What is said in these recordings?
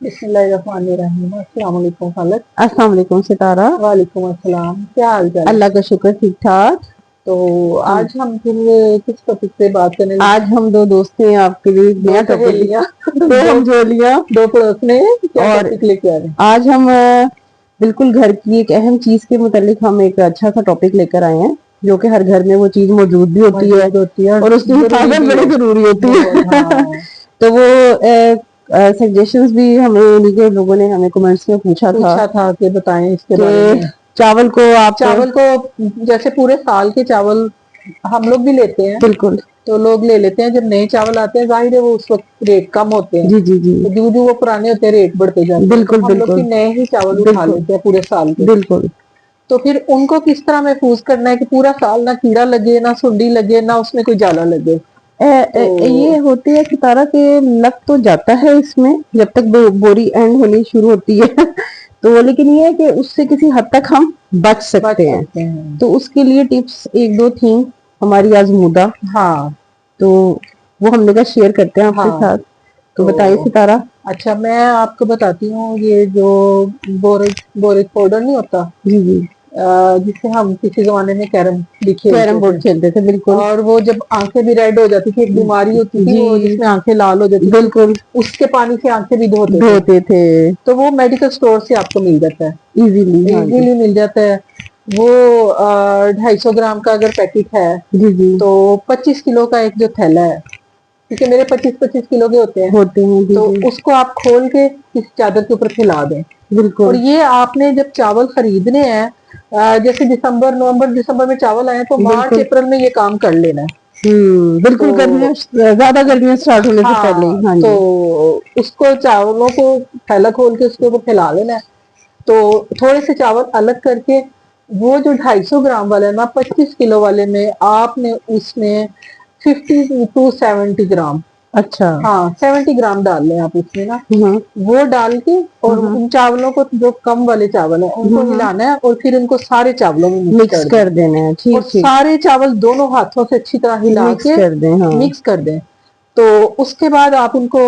बिस्मिल्लाहिर्रहमानिर्रहीम। अस्सलाम वालेकुम खालद। अस्सलाम वालेकुम सितारा। वालेकुम अस्सलाम। क्या हाल चाल है? अल्लाह का शुक्र, ठीक ठाक। तो आज हम फिर किस टॉपिक पे बात करने लगे? आज हम दो दोस्त हैं, आपके लिए दो नया टॉपिक सहेलियां दो हम जोड़ियां। दो पड़ोसने क्या और टॉपिक लेके आ रहे हैं? आज हम बिल्कुल घर की एक अहम चीज के मुतालिक हम एक अच्छा सा टॉपिक लेकर आए हैं, जो कि हर घर में वो चीज मौजूद भी होती है और उसकी हिफाजत बड़ी जरूरी होती है। तो वो सजेशंस भी हमें उन्हीं के लोगों ने हमें कमेंट्स में पूछा था कि बताएं इसके बारे में। चावल को चावल को जैसे पूरे साल के चावल हम लोग भी लेते हैं, बिल्कुल, तो लोग ले लेते हैं। जब नए चावल आते हैं, जाहिर है वो उस वक्त रेट कम होते हैं। जी जी जी, तो जो जो वो पुराने होते हैं रेट बढ़ते जाते हैं। बिल्कुल तो हम लोग बिल्कुल भी नए ही चावल उठा लेते हैं पूरे साल के। बिल्कुल। तो फिर उनको किस तरह महफूज करना है कि पूरा साल ना कीड़ा लगे, ना सुंडी लगे, ना उसमें कोई जाला लगे। ये होती है सितारा के लग तो जाता है इसमें जब तक बोरी एंड होनी शुरू होती है। तो लेकिन ये है कि उससे किसी हद तक हम बच सकते हैं। तो उसके लिए टिप्स एक दो थी हमारी आजमूदा। हाँ, तो वो हमने कहा शेयर करते हैं आपके साथ। तो बताइए सितारा। अच्छा, मैं आपको बताती हूँ। ये जो बोरिक पाउडर नहीं होता, जी जी, जिससे हम किसी जमाने में कैरम बोर्ड खेलते थे, बिल्कुल। और वो जब आंखें भी रेड हो जाती थी, एक बीमारी होती थी वो जिसमें आंखें लाल हो जाती थी, बिल्कुल, उसके पानी से आंखें भी धोते थे। तो वो मेडिकल स्टोर से आपको मिल जाता है, इजीली मिल जाता है। वो 250 ग्राम का अगर पैकेट है जी जी, तो 25 किलो का एक जो थैला है, क्योंकि मेरे 25-25 किलो के होते हैं तो उसको आप खोल के किसी चादर के ऊपर फैला दें। बिल्कुल। और ये आपने जब चावल खरीदने हैं, जैसे नवंबर दिसंबर में चावल आए तो मार्च अप्रैल में ये काम कर लेना है। बिल्कुल, गर्मियां ज्यादा गर्मियां स्टार्ट होने से पहले ही। हाँ, तो उसको चावलों को थैला खोल के उसके ऊपर फैला लेना है। तो थोड़े से चावल अलग करके वो जो 250 ग्राम वाला है ना, 25 किलो वाले में आपने उसमें 50 to 70 ग्राम, अच्छा, हाँ 70 ग्राम डाल लें आप उसमें ना। वो डाल के और उन चावलों को, जो कम वाले चावल है उनको मिलाना है और फिर उनको सारे चावलों में मिक्स कर देना है। और सारे चावल दोनों हाथों से अच्छी तरह हिला के मिक्स कर दें। तो उसके बाद आप उनको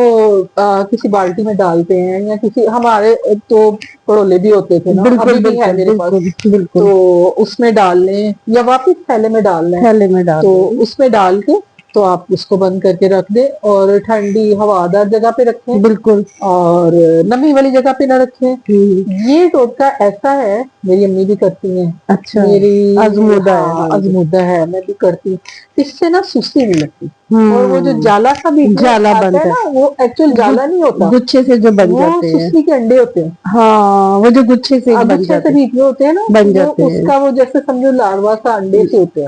किसी बाल्टी में डालते हैं, या किसी हमारे तो पड़ोले भी होते थे ना, अभी भी है मेरे पास, तो उसमें डाल लें या वापस थैले में डाल लें। तो उसमें डाल के तो आप उसको बंद करके रख दें और ठंडी हवादार जगह पे रखें, बिल्कुल। और नमी वाली जगह पे ना रखें। ये टोटका ऐसा है, मेरी अम्मी भी करती हैं। अच्छा, मेरी आजमूदा है, मैं भी करती हूँ। इससे ना सुस्ती नहीं लगती। और वो जो जाला सा भी बनता है ना, वो एक्चुअल जाला नहीं होता, गुच्छे से जो बन जाते हैं, सुस्ती के अंडे होते हैं। हाँ, वो जो गुच्छे से बीच में होते हैं ना, बन जाते हैं। उसका वो जैसे समझो लार्वा सा अंडे से होते हैं,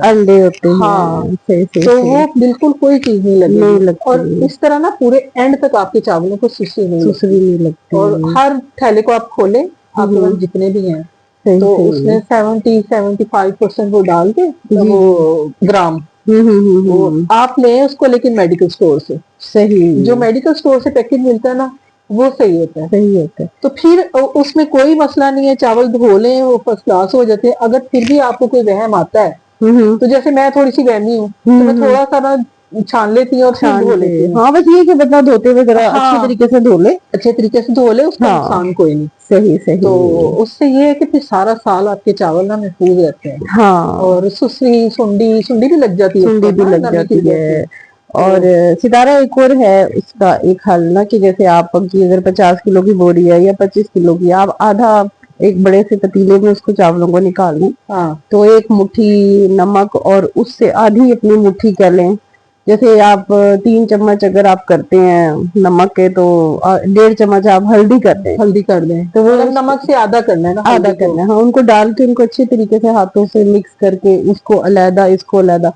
हाँ। तो वो बिल्कुल कोई चीज नहीं लगेगी। और इस तरह ना पूरे एंड तक आपके चावलों को सुस्ती नहीं लगती। और हर थैले को आप खोलें, आपके पास जितने भी हैं, तो उसमें 70-75% वो डाल के वो ग्राम वो आप लें उसको, लेकिन मेडिकल स्टोर से। सही, जो मेडिकल स्टोर से पैकेट मिलता है ना, वो सही होता है। तो फिर उसमें कोई मसला नहीं है, चावल धो लें, वो फर्स्ट क्लास हो जाते हैं। अगर फिर भी आपको कोई वहम आता है, तो जैसे मैं थोड़ी सी वहमी हूँ, तो मैं थोड़ा सा ना छान लेती हूँ और फिर धो लेती हूँ। हाँ, बस ये कि बता धोते हुए जरा अच्छे तरीके से धो ले, उसका नुकसान कोई नहीं। सही। तो उससे ये है कि फिर सारा साल आपके चावल ना महफूज रहते हैं। हाँ, और सुंडी भी लग जाती है। और सितारा एक और है उसका एक हल ना, कि जैसे आपकी अगर 50 किलो की बोरी है या 25 किलो की, आप आधा एक बड़े से पतीले में उसको चावलों को निकाल लें। तो एक मुट्ठी नमक और उससे आधी अपनी मुट्ठी कर लें। जैसे आप 3 चम्मच अगर आप करते हैं नमक के, तो 1.5 चम्मच आप हल्दी कर दें। तो वो नमक से आधा करना है ना, आधा करना है। हाँ, उनको डाल के उनको अच्छे तरीके से हाथों से मिक्स करके उसको अलहदा, इसको अलहदा,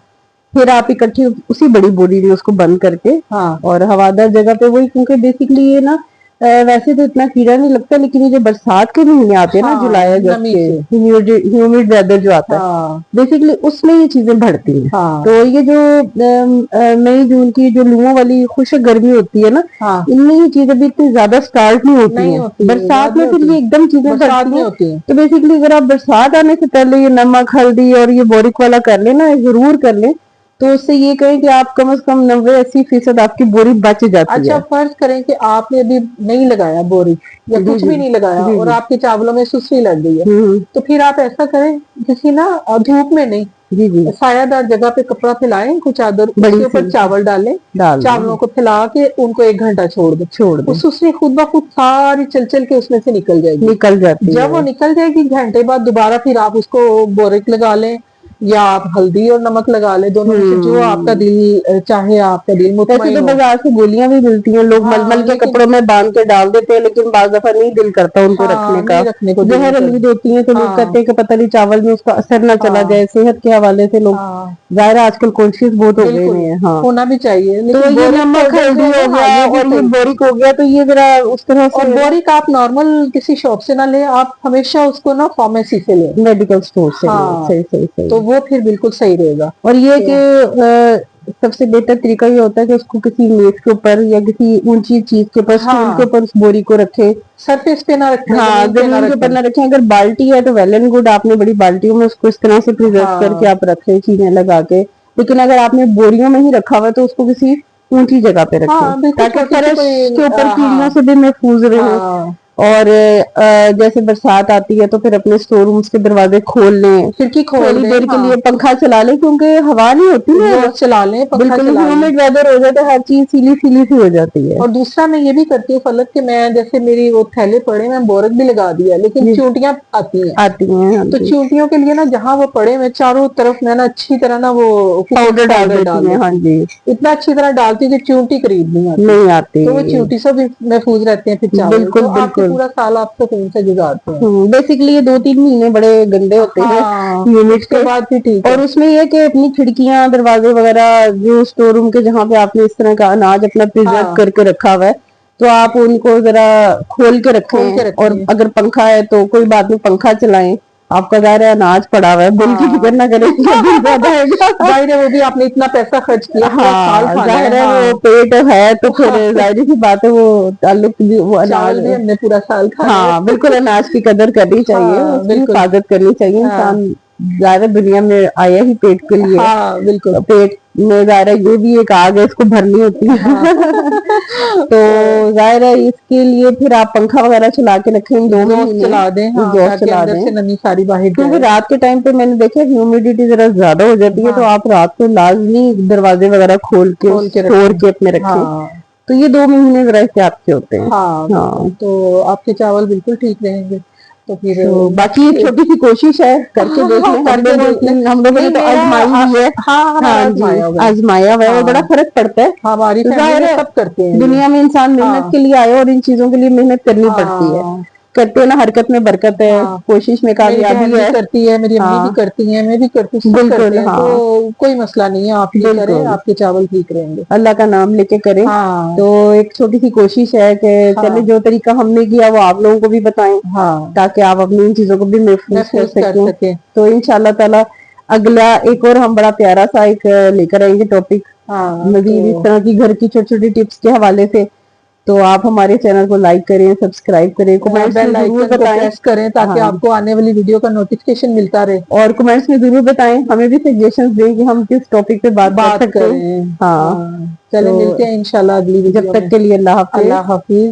फिर आप इकट्ठी उसी बड़ी बोरी में उसको बंद करके, हाँ, और हवादार जगह पे वही, क्योंकि बेसिकली ये ना वैसे तो इतना कीड़ा नहीं लगता, लेकिन ये जो बरसात के महीने आते हैं ना, जुलाई अगस्त के ह्यूमिड वेदर जो आता है, बेसिकली उसमें ये चीजें बढ़ती हैं। तो ये जो मई जून की जो लुओं वाली खुश्क गर्मी होती है ना, इनमें ये चीजें भी इतनी ज्यादा स्टार्ट नहीं होती है। बरसात में फिर ये एकदम चीजें बढ़ती हैं। तो बेसिकली अगर आप बरसात आने से पहले ये नमक, हल्दी और ये बोरिक वाला कर लेना, जरूर कर लें, تو اس سے یہ کہیں کہ آپ کم از کم 90-80% آپ کی بوری بچ جاتی ہے. اچھا فرض کریں کہ آپ نے ابھی نہیں لگایا بوری یا کچھ بھی نہیں لگایا اور آپ کے چاولوں میں سسری لگ گئی ہے، تو پھر آپ ایسا کریں کسی نا دھوپ میں نہیں، سایہ دار جگہ پہ کپڑا پھیلائیں، کچھ چادر اس کے اوپر چاول ڈالیں، چاولوں کو پھیلا کے ان کو 1 گھنٹہ چھوڑ دیں، وہ سسری خود بخود ساری چل کے اس میں سے نکل جائے گی. نکل جاتی ہے. جب وہ نکل جائے گی گھنٹے بعد دوبارہ پھر آپ اس کو بورک لگا لیں یا آپ ہلدی اور نمک لگا لیں، دونوں میں سے جو آپ کا دل چاہے، آپ کا دل مطمئن تو ہو. بازار سے گولیاں بھی ملتی ہیں، لوگ مل کے کپڑوں میں باندھ کے ڈال دیتے ہیں، لیکن بعض دفعہ نہیں دل کرتا ان کو رکھنے کا، زہر علید ہوتی ہیں، تو لوگ کہتے ہیں کہ پتہ نہیں چاول میں اس کا اثر نہ چلا جائے، صحت کے حوالے سے لوگ ظاہر آج کل کانشیس بہت ہو گئے ہیں. ہاں ہونا بھی چاہیے. تو یہ نمک ہلدی ہو گیا اور یہ بورک ہو گیا، تو یہ ذرا اس طرح سے. اور بورک آپ نارمل کسی شاپ سے نہ لیں، آپ ہمیشہ اس کو نا فارمیسی سے لیں، میڈیکل اسٹور سے. صحیح. تو وہ پھر بالکل صحیح رہے گا. اور یہ کہ سب سے بہتر طریقہ یہ ہوتا ہے کہ اس کو کسی میز کے اوپر یا کسی اونچی چیز کے اوپر، اسٹول کے اوپر اس بوری کو رکھے، سرفیس پہ نہ رکھیں. ہاں زمین کے اوپر نہ رکھیں. اگر بالٹی ہے تو ویل اینڈ گڈ، آپ نے بڑی بالٹیوں میں اس کو اس طرح سے پریزرو کر کے آپ رکھیں چیزیں لگا کے. لیکن اگر آپ نے بوریوں میں ہی رکھا ہوا تو اس کو کسی اونچی جگہ پہ رکھیں تاکہ فرش کے اوپر کیڑیوں سے بھی محفوظ رہیں. اور جیسے برسات آتی ہے تو پھر اپنے اسٹور رومز کے دروازے کھول لیں، کھڑکی کھول تھوڑی دیں، دیر کے لیے پنکھا چلا لیں، کیونکہ ہوا نہیں ہوتی نا، چلا لیں پنکھا بالکل چلا لیں. ہیومڈ ویدر ہو جاتا ہے، ہر چیز سیلی سی ہو جاتی ہے. اور دوسرا میں یہ بھی کرتی ہوں فلک کہ میں جیسے میری وہ تھیلے پڑے میں بورک بھی لگا دیا، لیکن چونٹیاں آتی ہیں تو چونٹیوں کے لیے نا جہاں وہ پڑے میں چاروں طرف میں نا اچھی طرح نا وہ پاؤڈر ڈال دیتی ہیں. ہاں جی اتنا اچھی طرح ڈالتی ہوں کہ چونٹی قریب نہیں آتی، تو وہ چونٹی سے بھی محفوظ رہتے ہیں پھر چاول. تو آپ کے پورا سال آپ سکون سے گزارتے ہیں. بیسیکلی یہ 2-3 مہینے بڑے گندے ہوتے ہیں اس کے بعد پھر ٹھیک ہے. اور اس میں یہ کہ اپنی کھڑکیاں دروازے وغیرہ جو اسٹور روم کے جہاں پہ آپ نے اس طرح کا اناج اپنا پریزرو کر کے رکھا ہوا ہے، تو آپ ان کو ذرا کھول کے رکھیں. اور اگر پنکھا ہے تو کوئی بات نہیں، پنکھا چلائیں. آپ کا ظاہر ہے اناج پڑا ہوا ہے، بل کی فکر نہ کریں ظاہر ہے وہ بھی آپ نے اتنا پیسہ خرچ کیا، ظاہر ہے وہ پیٹ ہے تو پھر ظاہری سی بات ہے، وہ تعلق بھی وہ اناج بھی ہم نے پورا سال کھایا. ہاں بالکل اناج کی قدر کرنی چاہیے، اس کی حفاظت کرنی چاہیے. انسان ظاہر دنیا میں آیا ہی پیٹ کے لیے، بالکل پیٹ میں ظاہر ہے یہ بھی ایک آگ ہے، اس کو بھرنی ہوتی ہے. تو ظاہر ہے اس کے لیے پھر آپ پنکھا وغیرہ چلا کے رکھیں، 2 مہینے چلا دیں چلا اندر دیں. سے نمی ساری باہر کیونکہ رات کے ٹائم پہ میں نے دیکھا ہیومیڈیٹی ذرا زیادہ ہو جاتی ہے، تو آپ رات کو لازمی دروازے وغیرہ کھول کے اسٹور کے اپنے رکھیں. تو یہ 2 مہینے ذرا احتیاط کے ہوتے ہیں. ہاں تو آپ کے چاول بالکل ٹھیک رہیں گے. تو پھر باقی ایک چھوٹی سی کوشش ہے، کر کے دیکھ لیں. ہم لوگوں نے تو آزمائی بھی ہے. ہاں جی آزمایا ہوا ہے، اور بڑا فرق پڑتا ہے. ہماری ظاہر ہے سب کرتے ہیں دنیا میں انسان محنت کے لیے آئے اور ان چیزوں کے لیے محنت کرنی پڑتی ہے. کرتے ہیں نا، حرکت میں برکت ہے، کوشش میں میری کامیابی بہن بھی ہے. کرتی ہے، میری امی بھی کرتی ہیں، میں بھی کرتی ہوں، سب کرتے ہیں. تو کوئی مسئلہ نہیں ہے، آپ یہ کریں، آپ کے چاول ٹھیک رہیں گے. اللہ کا نام لے کے کریں. تو ایک چھوٹی سی کوشش ہے کہ چلے جو طریقہ ہم نے کیا وہ آپ لوگوں کو بھی بتائیں، تاکہ آپ اپنی ان چیزوں کو بھی محفوظ کر سکیں. تو انشاءاللہ تعالی اگلا ایک اور ہم بڑا پیارا سا ایک لے کر آئیں گے ٹاپک، مزید اس طرح کی گھر کی چھوٹی چھوٹی ٹپس کے حوالے سے. تو آپ ہمارے چینل کو لائک کریں، سبسکرائب کریں، کمنٹس میں بیل ضرور آئیکن کو بتائیں پریس کریں تاکہ آپ کو آنے والی ویڈیو کا نوٹیفکیشن ملتا رہے. اور کمنٹس میں ضرور بتائیں، ہمیں بھی سجیشنز دیں کہ ہم کس ٹاپک پہ بات کر سکتے ہیں. چلیں ملتے ہیں انشاءاللہ اگلی جب ویڈیو میں. تک کے لیے اللہ حافظ. اللہ حافظ.